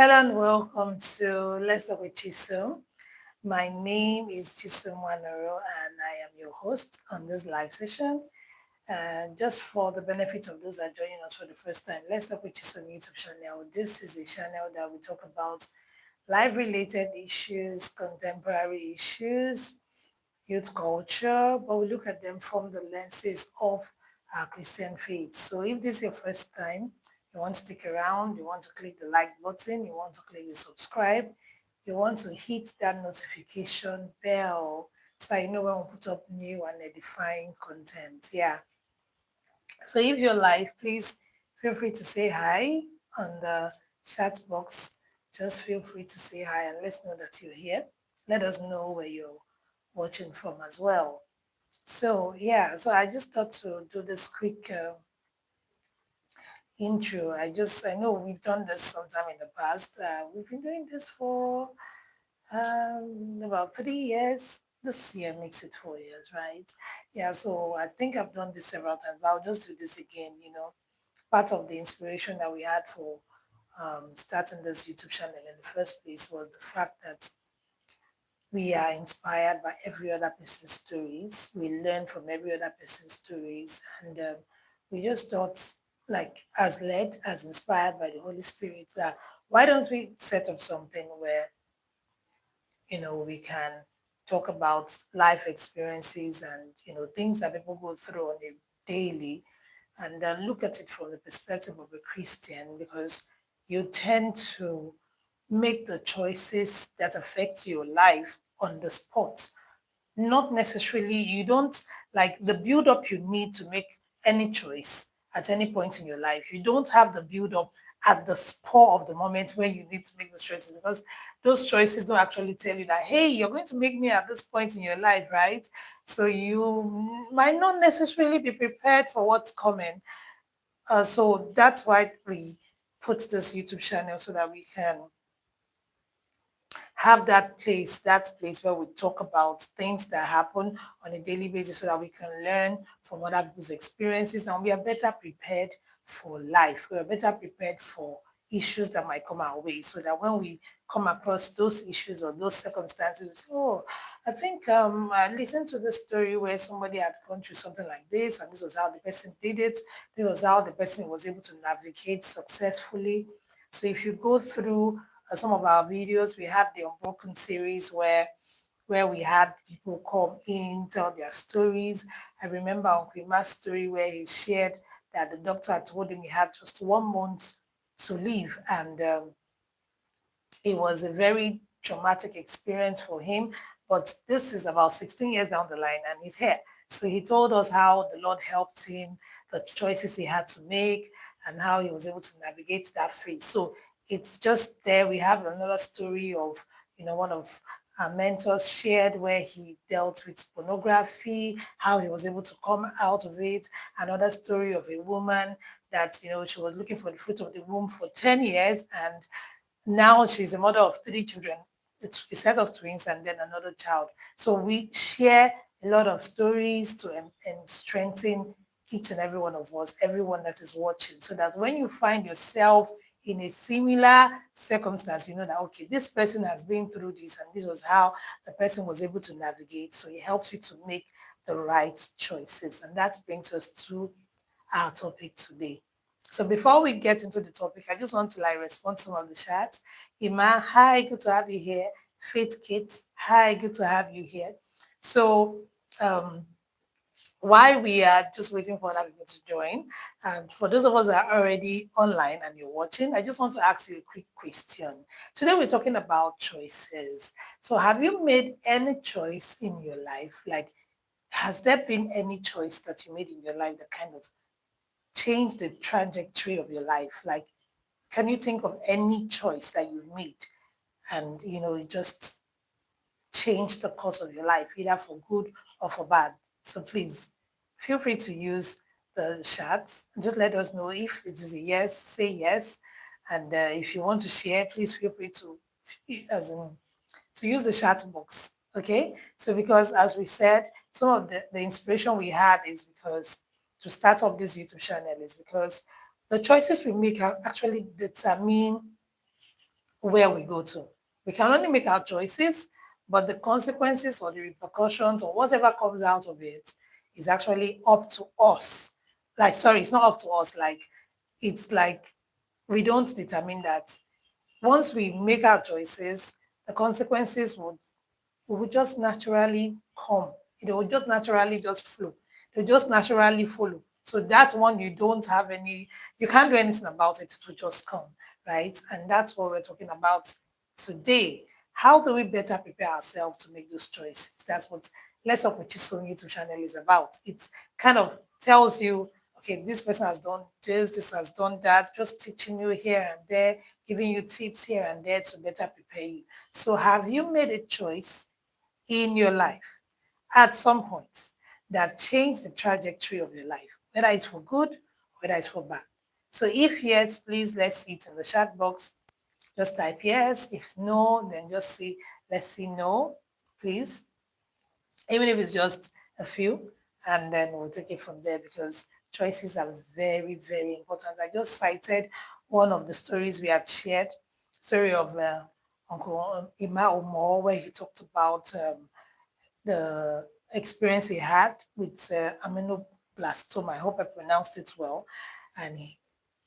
Hello and welcome to Let's Talk with Chisum. My name is Chisum Wanoro and I am your host on this live session. Just for the benefit of those that are joining us for the first time, Let's Talk with Chisum YouTube channel. This is a channel that we talk about life-related issues, contemporary issues, youth culture, but we look at them from the lenses of our Christian faith. So if this is your first time, you want to stick around, you want to click the like button, you want to click the subscribe, you want to hit that notification bell so you know when we put up new and edifying content. Yeah. So if you're live, please feel free to say hi on the chat box. Just feel free to say hi and let's know that you're here. Let us know where you're watching from as well. So yeah, so I just thought to do this quick intro. I know we've done this sometime in the past. We've been doing this for about 3 years. This year makes it 4 years, right? Yeah, so I think I've done this several times, but I'll just do this again. Part of the inspiration that we had for starting this YouTube channel in the first place was the fact that we are inspired by every other person's stories. We learn from every other person's stories. And we just thought, like, as led, as inspired by the Holy Spirit, that why don't we set up something where, we can talk about life experiences and, things that people go through on a daily and then look at it from the perspective of a Christian because you tend to make the choices that affect your life on the spot. Not necessarily, you don't like the build up you need to make any choice at any point in your life. You don't have the build up at the spur of the moment when you need to make those choices because those choices don't actually tell you that, hey, you're going to make me at this point in your life, right? So you might not necessarily be prepared for what's coming. So that's why we put this YouTube channel so that we can have that place where we talk about things that happen on a daily basis so that we can learn from other people's experiences and we are better prepared for life. We are better prepared for issues that might come our way so that when we come across those issues or those circumstances, we say, oh, I think I listened to the story where somebody had gone through something like this and this was how the person did it. This was how the person was able to navigate successfully. So if you go through some of our videos. We have the Unbroken series where we had people come in, tell their stories. I remember Uncle Ima's story where he shared that the doctor had told him he had just 1 month to live. And it was a very traumatic experience for him. But this is about 16 years down the line and he's here. So he told us how the Lord helped him, the choices he had to make, and how he was able to navigate that phase. So it's just there. We have another story of, one of our mentors shared where he dealt with pornography, how he was able to come out of it. Another story of a woman that, she was looking for the fruit of the womb for 10 years and now she's a mother of 3 children. It's a set of twins and then another child. So we share a lot of stories to and strengthen each and every one of us, everyone that is watching, so that when you find yourself in a similar circumstance, you know that, okay, this person has been through this and this was how the person was able to navigate. So it helps you to make the right choices. And that brings us to our topic today. So before we get into the topic, I just want to respond to some of the chats. Ima, hi, good to have you here. Faith Kate, hi, good to have you here. So um, while we are just waiting for other people to join, and for those of us that are already online and you're watching, I just want to ask you a quick question. Today we're talking about choices. So have you made any choice in your life? Like, has there been any choice that you made in your life that kind of change the trajectory of your life? Like, can you think of any choice that you made and it just changed the course of your life, either for good or for bad? So please feel free to use the chat. Just let us know if it is a yes, say yes. And if you want to share, please feel free to as in to use the chat box. Okay. So because as we said, some of the inspiration we had is because to start up this YouTube channel is because the choices we make are actually determine where we go to. We can only make our choices, but the consequences or the repercussions or whatever comes out of it is actually up to us. Like, sorry, it's not up to us. Like, it's like we don't determine that. Once we make our choices, the consequences would just naturally come. It will just naturally just flow. They'll just naturally follow. So that one you don't have any, you can't do anything about it. It will just come, right? And that's what we're talking about today. How do we better prepare ourselves to make those choices? That's what Let's Talk with Chisom YouTube channel is about. It kind of tells you, okay, this person has done this has done that, just teaching you here and there, giving you tips here and there to better prepare you. So have you made a choice in your life at some point that changed the trajectory of your life, whether it's for good, whether it's for bad? So if yes, please let's see it in the chat box. Just type yes. If no, then just see, let's see no, please. Even if it's just a few, and then we'll take it from there because choices are very, very important. I just cited one of the stories we had shared, story of Uncle Ima Omo, where he talked about the experience he had with aminoblastoma. I hope I pronounced it well. And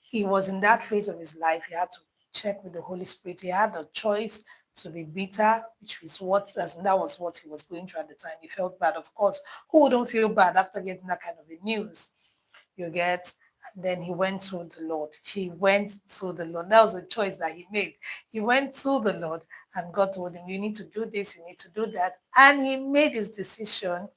he was in that phase of his life. He had to check with the Holy Spirit. He had a choice to be bitter, which is that was what he was going through at the time. He felt bad. Of course, who wouldn't feel bad after getting that kind of a news? You get, and then he went to the Lord. He went to the Lord. That was the choice that he made. He went to the Lord, and God told him, you need to do this, you need to do that. And he made his decision,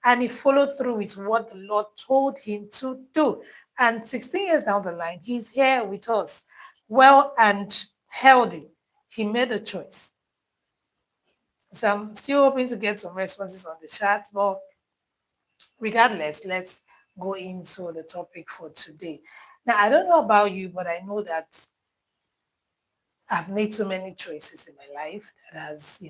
and he followed through with what the Lord told him to do. And 16 years down the line, he's here with us, well and healthy. He made a choice. So I'm still hoping to get some responses on the chat, but regardless, let's go into the topic for today. Now, I don't know about you, but I know that I've made so many choices in my life that has,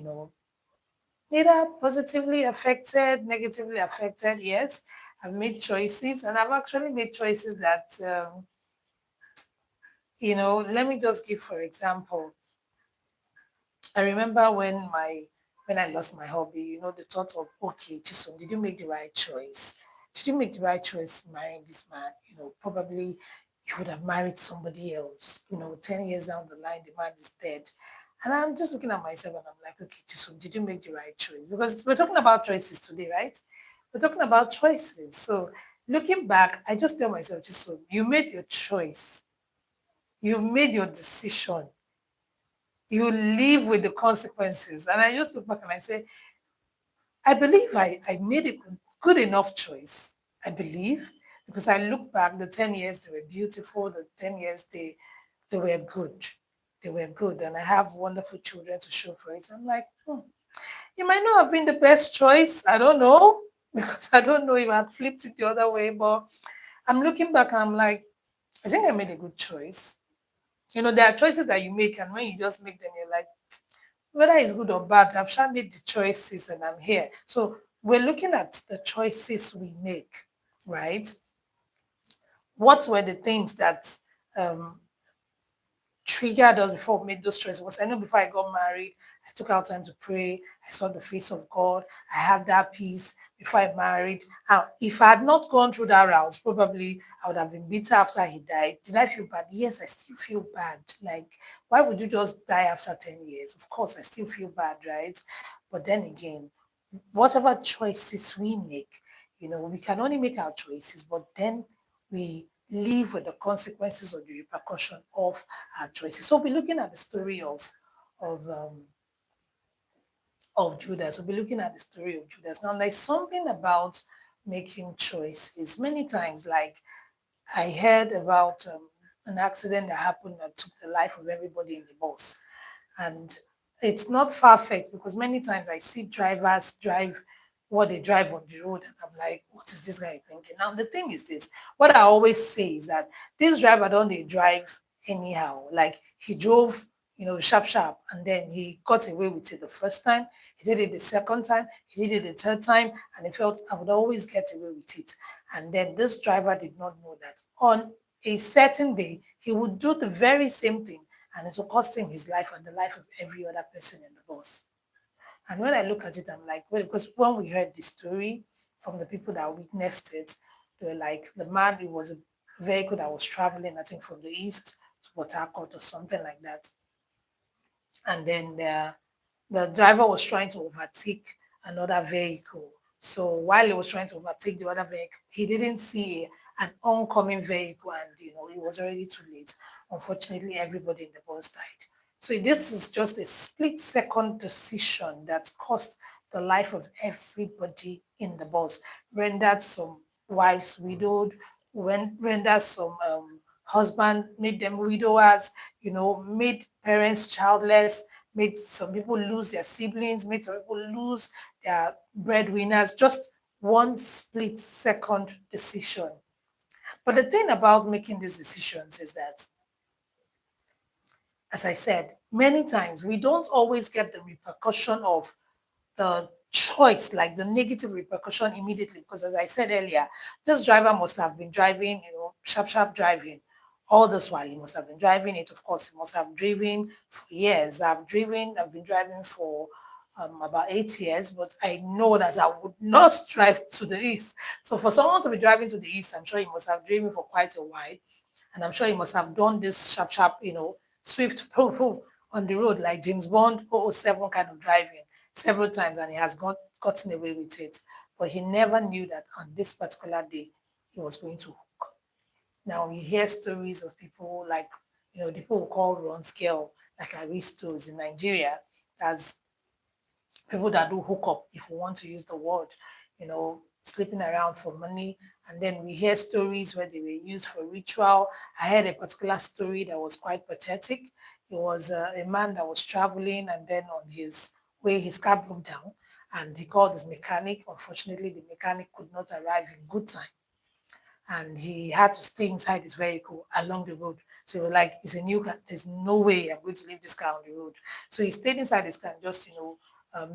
either positively affected, negatively affected. Yes, I've made choices, and I've actually made choices that, let me just give, for example, I remember when I lost my hobby, the thought of, okay, Chisom, did you make the right choice? Did you make the right choice marrying this man? Probably you would have married somebody else. 10 years down the line, the man is dead. And I'm just looking at myself and I'm like, okay, Chisom, did you make the right choice? Because we're talking about choices today, right? We're talking about choices. So looking back, I just tell myself, Chisom, you made your choice. You made your decision. You live with the consequences. And I just look back and I say, I believe I made a good enough choice. I believe because I look back, the 10 years, they were beautiful. The 10 years, they were good. They were good. And I have wonderful children to show for it. I'm like, it might not have been the best choice. I don't know because I don't know if I had flipped it the other way. But I'm looking back and I'm like, I think I made a good choice. There are choices that you make, and when you just make them, you're like, whether it's good or bad, I've sure made the choices and I'm here. So we're looking at the choices we make, right? What were the things that um, triggered us before we made those choices? Because I know before I got married, I took out time to pray. I saw the face of God. I had that peace before I married. If I had not gone through that route, probably I would have been bitter after he died. Did I feel bad? Yes, I still feel bad. Like, why would you just die after 10 years? Of course, I still feel bad, right? But then again, whatever choices we make, we can only make our choices, but then we live with the consequences or the repercussion of our choices. So we'll be looking at the story of um, of Judas. We'll be looking at the story of Judas. Now, there's something about making choices. Many times, like I heard about an accident that happened that took the life of everybody in the bus. And it's not far-fetched because many times I see drivers drive what they drive on the road and I'm like, what is this guy thinking? Now the thing is this, what I always say is that this driver don't they drive anyhow. Like he drove, sharp sharp and then he got away with it the first time, he did it the second time, he did it the third time, and he felt I would always get away with it. And then this driver did not know that on a certain day he would do the very same thing and it will cost him his life and the life of every other person in the bus. And when I look at it, I'm like, well, because when we heard the story from the people that witnessed it, they were like, the man, it was a vehicle that was traveling, I think, from the east to Port Harcourt or something like that. And then the driver was trying to overtake another vehicle. So while he was trying to overtake the other vehicle, he didn't see an oncoming vehicle, and it was already too late. Unfortunately, everybody in the bus died. So this is just a split second decision that cost the life of everybody in the bus, rendered some wives widowed, rendered some husband, made them widowers, made parents childless, made some people lose their siblings, made some people lose their breadwinners. Just one split second decision. But the thing about making these decisions is that, as I said, many times we don't always get the repercussion of the choice, like the negative repercussion immediately. Because as I said earlier, this driver must have been driving, sharp, sharp driving. All this while he must have been driving it. Of course, he must have driven for years. I've been driving for about 8 years, but I know that I would not drive to the east. So for someone to be driving to the east, I'm sure he must have driven for quite a while. And I'm sure he must have done this sharp, sharp, swift poo, poo on the road like James Bond 007 kind of driving several times, and he has gotten away with it. But he never knew that on this particular day he was going to hook. Now we hear stories of people like, the people who call Ron Scale, like aristos in Nigeria, as people that do hook up, if we want to use the word, sleeping around for money. And then we hear stories where they were used for ritual. I heard a particular story that was quite pathetic. It was a man that was traveling, and then on his way, his car broke down, and he called his mechanic. Unfortunately, the mechanic could not arrive in good time, and he had to stay inside his vehicle along the road. So he was like, it's a new car. There's no way I'm going to leave this car on the road. So he stayed inside his car and just,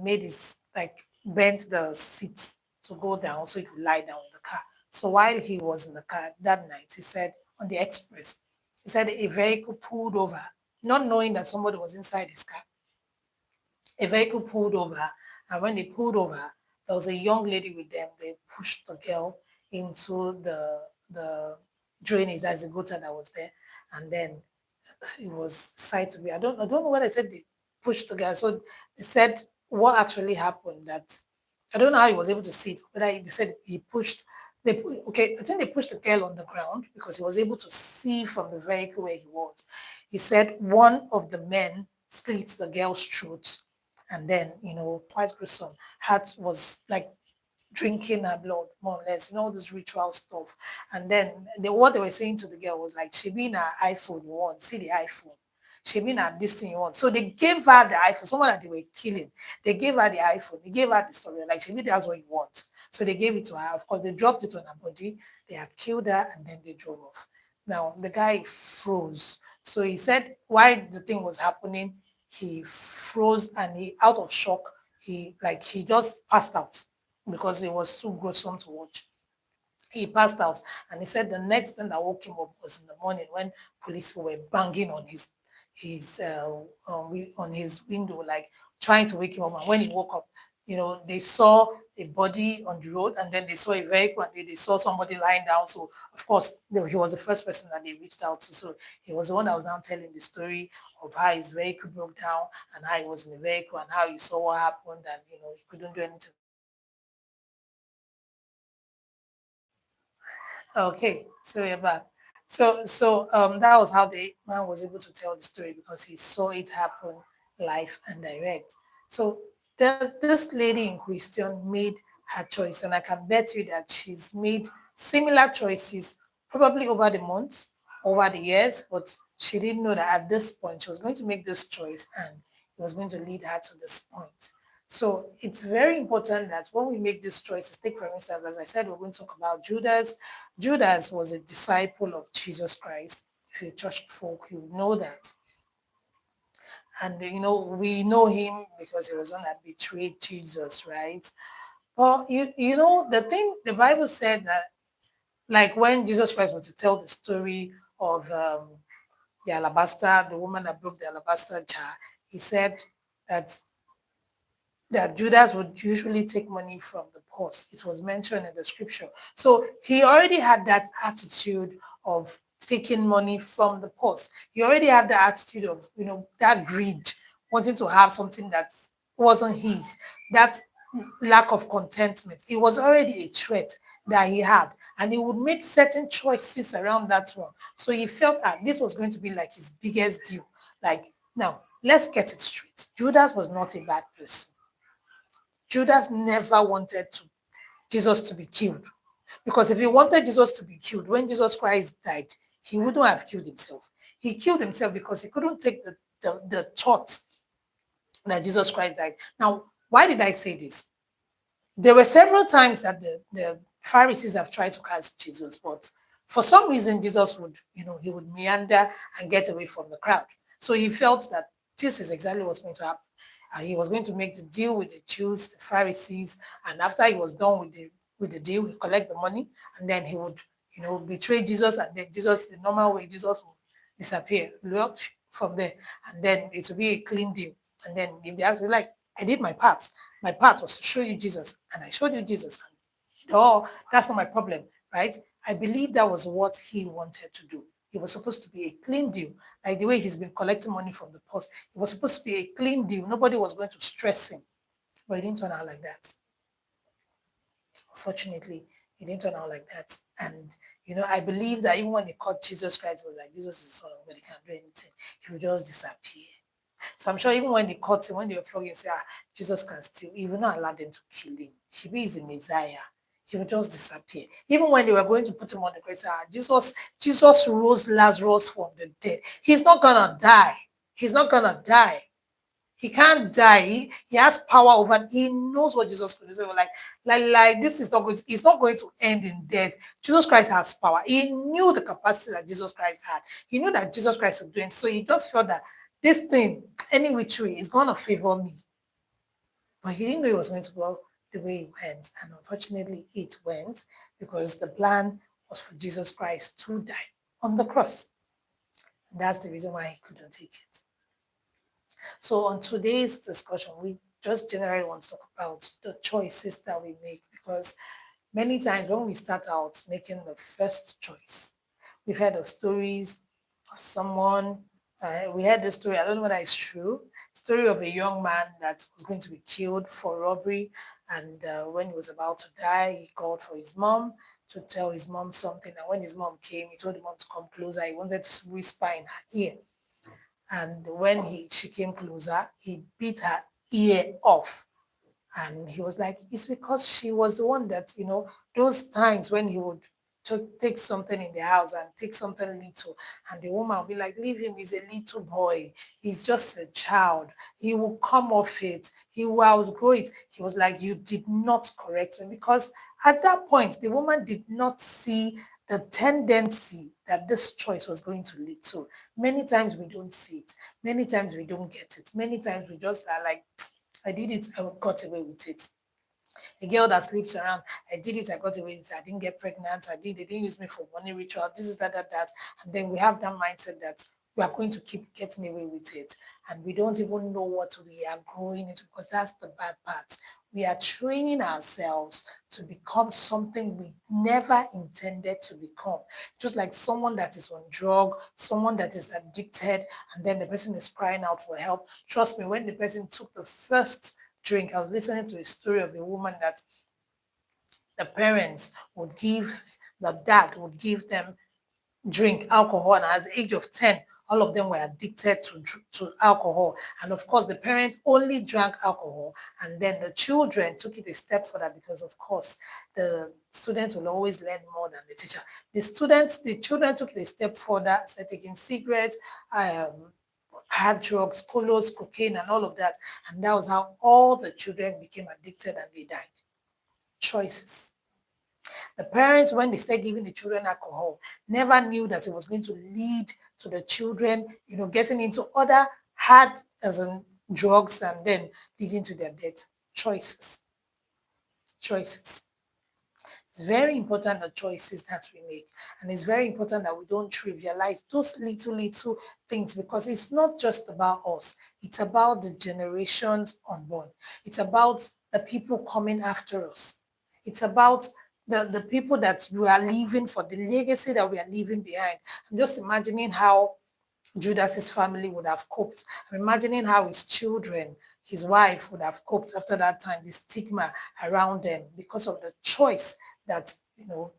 made his, like, bent the seats to go down so he could lie down in the car. So while he was in the car that night, he said on the express, he said a vehicle pulled over, not knowing that somebody was inside his car. A vehicle pulled over, and when they pulled over, there was a young lady with them. They pushed the girl into the drainage, that's the gutter that was there, and then it was side to be. I don't know what I said. They pushed the girl. So they said what actually happened. That I don't know how he was able to see it, but they said he pushed. Okay, I think they pushed the girl on the ground because he was able to see from the vehicle where he was. He said one of the men slit the girl's throat, and then quite gruesome. Heart was like drinking her blood, more or less, all this ritual stuff. And then what they were saying to the girl was like, she been her iPhone you want, see the iPhone. She been her this thing you want. So they gave her the iPhone, someone that they were killing. They gave her the iPhone, they gave her the story, like she that's what you want. So they gave it to her. Of course, they dropped it on her body, they had killed her, and then they drove off. Now the guy froze. So he said why the thing was happening, he froze and he out of shock, he just passed out because it was too gruesome to watch. He passed out, and he said the next thing that woke him up was in the morning when police were banging on on his window, like trying to wake him up. And when he woke up, they saw a body on the road, and then they saw a vehicle, and they saw somebody lying down. So of course, he was the first person that they reached out to. So he was the one that was now telling the story of how his vehicle broke down and how he was in the vehicle and how he saw what happened, and he couldn't do anything. Okay, so we're back. So that was how the man was able to tell the story because he saw it happen live and direct. So this lady in question made her choice, and I can bet you that she's made similar choices probably over the months, over the years, but she didn't know that at this point she was going to make this choice and it was going to lead her to this point. So it's very important that when we make these choices, take for instance, as I said, we're going to talk about Judas. Judas was a disciple of Jesus Christ. If you're church folk, you know that. And we know him because he was one that betrayed Jesus, right? But the thing the Bible said that, like when Jesus Christ was to tell the story of the alabaster, the woman that broke the alabaster jar, he said that Judas would usually take money from the purse. It was mentioned in the scripture. So he already had that attitude of taking money from the purse. He already had the attitude of, that greed, wanting to have something that wasn't his, that lack of contentment. It was already a threat that he had, and he would make certain choices around that one. So he felt that this was going to be like his biggest deal. Like, now, let's get it straight. Judas was not a bad person. Judas never wanted Jesus to be killed. Because if he wanted Jesus to be killed, when Jesus Christ died, he wouldn't have killed himself. He killed himself because he couldn't take the thought that Jesus Christ died. Now, why did I say this? There were several times that the Pharisees have tried to catch Jesus, but for some reason, Jesus would, he would meander and get away from the crowd. So he felt that this is exactly what's going to happen. He was going to make the deal with the Jews, the Pharisees, and after he was done with the deal, he collect the money, and then he would, betray Jesus, and then Jesus, the normal way, Jesus would disappear from there, and then it will be a clean deal. And then if they ask me, like, I did my part. My part was to show you Jesus, and I showed you Jesus. Oh, that's not my problem, right? I believe that was what he wanted to do. It was supposed to be a clean deal, like the way he's been collecting money from the post. It was supposed to be a clean deal. Nobody was going to stress him, but it didn't turn out like that. Unfortunately, it didn't turn out like that. And I believe that even when they caught Jesus Christ, it was like, Jesus is the Son of God, he can't do anything. He will just disappear. So I'm sure even when they caught him, when they were flogging, say, Jesus can still, he will not allow them to kill him. He is the Messiah. He will just disappear. Even when they were going to put him on the cross, Jesus rose Lazarus from the dead. He's not gonna die. He's not gonna die. He can't die. He has power over. He knows what Jesus could do. So like this is not going to. It's not going to end in death. Jesus Christ has power. He knew the capacity that Jesus Christ had. He knew that Jesus Christ would do it. So he just felt that this thing, any which way, is going to favor me. But he didn't know it was going to go the way it went. And unfortunately, it went because the plan was for Jesus Christ to die on the cross. And that's the reason why he couldn't take it. So on today's discussion, we just generally want to talk about the choices that we make, because many times when we start out making the first choice, we've heard of stories of someone. We heard the story, I don't know whether it's true, story of a young man that was going to be killed for robbery. And when he was about to die, he called for his mom to tell his mom something. And when his mom came, he told the mom to come closer. He wanted to whisper in her ear. And when she came closer, he beat her ear off. And he was like, it's because she was the one that, those times when he would take something in the house and take something little, and the woman would be like, leave him, he's a little boy. He's just a child. He will come off it. He will outgrow it. He was like, you did not correct him, because at that point, the woman did not see the tendency that this choice was going to lead to. Many times we don't see it. Many times we don't get it. Many times we just are like, I did it, I got away with it. A girl that sleeps around, I did it, I got away with it, I didn't get pregnant, they didn't use me for money ritual, this is that. And then we have that mindset that we are going to keep getting away with it. And we don't even know what we are growing into, because that's the bad part. We are training ourselves to become something we never intended to become. Just like someone that is on drug, someone that is addicted, and then the person is crying out for help. Trust me, when the person took the first drink, I was listening to a story of a woman that the parents would give, the dad would give them drink alcohol, and at the age of 10, all of them were addicted to alcohol. And of course, the parents only drank alcohol, and then the children took it a step further, because of course the students will always learn more than the teacher. The children took it a step further, started taking cigarettes, hard drugs, colos, cocaine, and all of that. And that was how all the children became addicted and they died. Choices. The parents, when they started giving the children alcohol, never knew that it was going to lead to the children, getting into other hard as in drugs, and then leading to their death. Choices. Choices. It's very important the choices that we make. And it's very important that we don't trivialize those little things, because it's not just about us. It's about the generations unborn. It's about the people coming after us. It's about the people that we are leaving for, the legacy that we are leaving behind. I'm just imagining how Judas's family would have coped. I'm imagining how his children, his wife would have coped after that time, the stigma around them because of the choice that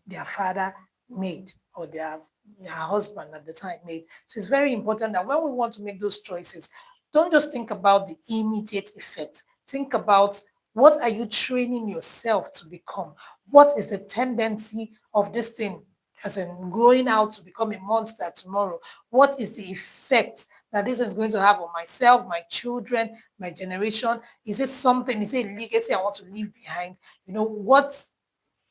their father made, or their husband at the time made. So it's very important that when we want to make those choices, don't just think about the immediate effect. Think about, what are you training yourself to become? What is the tendency of this thing, as in growing out to become a monster tomorrow? What is the effect that this is going to have on myself, my children, my generation? Is it something, is it a legacy I want to leave behind? What,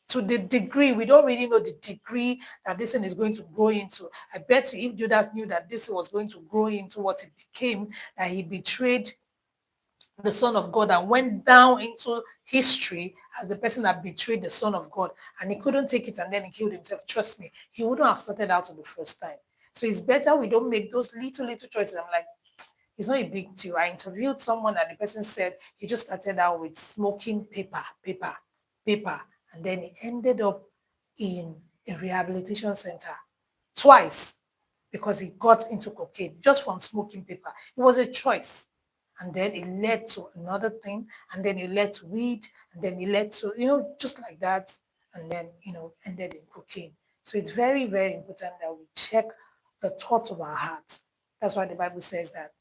to the degree, we don't really know the degree that this thing is going to grow into. I bet you, if Judas knew that this was going to grow into what it became, that he betrayed the Son of God and went down into history as the person that betrayed the Son of God, and he couldn't take it and then he killed himself, trust me, he wouldn't have started out the first time. So it's better we don't make those little choices. I'm like, it's not a big deal. I interviewed someone and the person said he just started out with smoking paper, and then he ended up in a rehabilitation center twice because he got into cocaine just from smoking paper. It was a choice. And then it led to another thing, and then it led to weed, and then it led to, just like that, and then, ended in cocaine. So it's very, very important that we check the thoughts of our hearts. That's why the Bible says that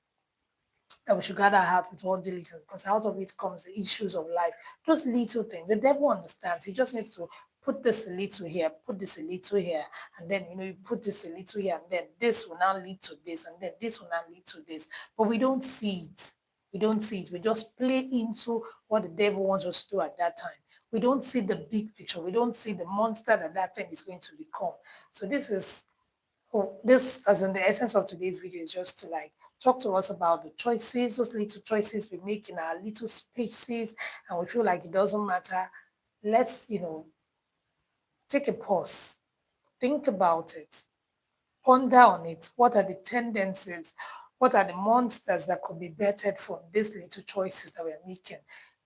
we should guard our heart with all diligence, because out of it comes the issues of life. Those little things, the devil understands. He just needs to put this a little here, put this a little here, and then you put this a little here, and then this will now lead to this, and then this will now lead to this. But we don't see it. We don't see it. We just play into what the devil wants us to do at that time. We don't see the big picture. We don't see the monster that thing is going to become. So this, as in the essence of today's video, is just to like talk to us about the choices, those little choices we make in our little spaces, and we feel like it doesn't matter. Let's, take a pause, think about it, ponder on it. What are the tendencies? What are the monsters that could be bettered from these little choices that we're making?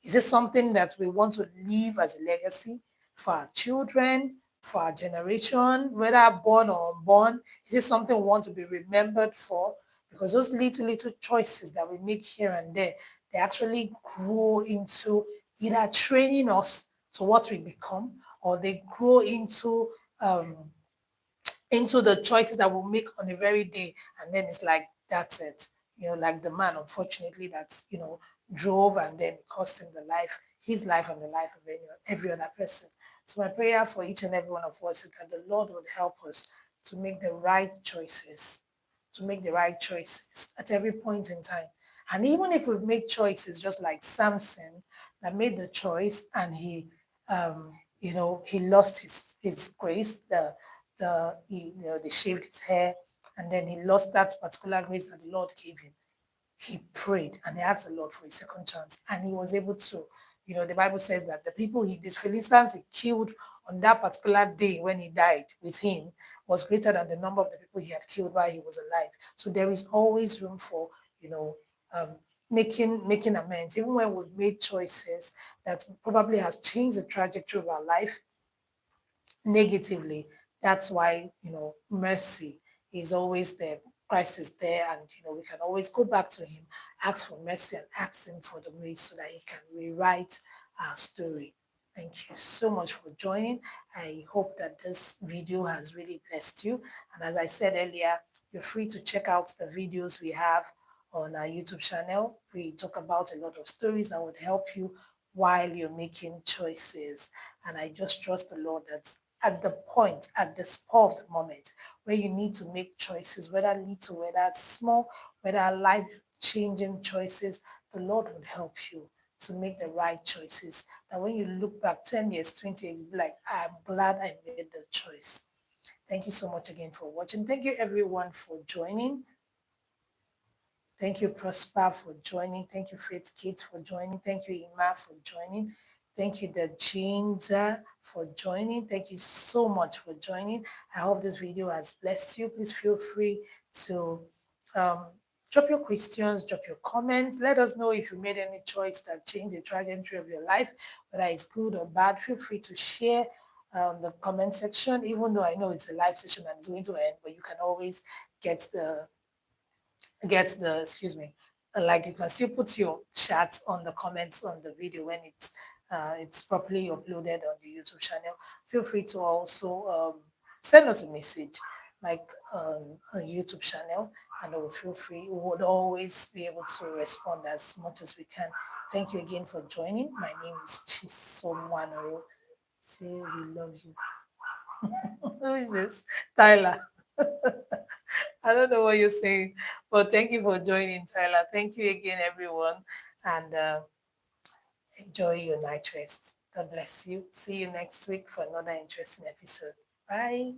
Is it something that we want to leave as a legacy for our children, for our generation, whether born or unborn? Is it something we want to be remembered for? Because those little choices that we make here and there, they actually grow into either training us to what we become, or they grow um, into the choices that we'll make on the very day. And then it's like, that's it. Like the man, unfortunately, that, drove and then cost him his life and the life of every other person. So my prayer for each and every one of us is that the Lord would help us to make the right choices, at every point in time. And even if we've made choices, just like Samson, that made the choice and he lost his grace, they shaved his hair, and then he lost that particular grace that the Lord gave him. He prayed and he asked the Lord for a second chance, and he was able to. The Bible says that the people these Philistines he killed on that particular day when he died with him was greater than the number of the people he had killed while he was alive. So there is always room for, you know, um, making amends, even when we've made choices that probably has changed the trajectory of our life negatively. That's why, mercy is always there. Christ is there, and we can always go back to him, ask for mercy, and ask him for the grace so that he can rewrite our story. Thank you so much for joining. I hope that this video has really blessed you. And as I said earlier, you're free to check out the videos we have on our YouTube channel. We talk about a lot of stories that would help you while you're making choices. And I just trust the Lord that at the point, at the spur of the moment, where you need to make choices, whether little, whether small, whether life-changing choices, the Lord would help you to make the right choices. That when you look back 10 years, 20 years, you'll be like, I'm glad I made the choice. Thank you so much again for watching. Thank you everyone for joining. Thank you, Prosper, for joining. Thank you, Faith Kate, for joining. Thank you, Ima, for joining. Thank you, the Jeanza, for joining. Thank you so much for joining. I hope this video has blessed you. Please feel free to um, drop your questions, drop your comments. Let us know if you made any choice that changed the trajectory of your life, whether it's good or bad. Feel free to share the comment section, even though I know it's a live session and it's going to end, but you can always get the excuse me, like you can still put your chat on the comments on the video when it's properly uploaded on the YouTube channel. Feel free to also send us a message like a YouTube channel, and we'll feel free. We would always be able to respond as much as we can. Thank you again for joining. My name is Chisomwano. Say we love you. Who is this? Tyler. I don't know what you're saying, but thank you for joining, Tyler. Thank you again, everyone, and enjoy your night rest. God bless you. See you next week for another interesting episode. Bye.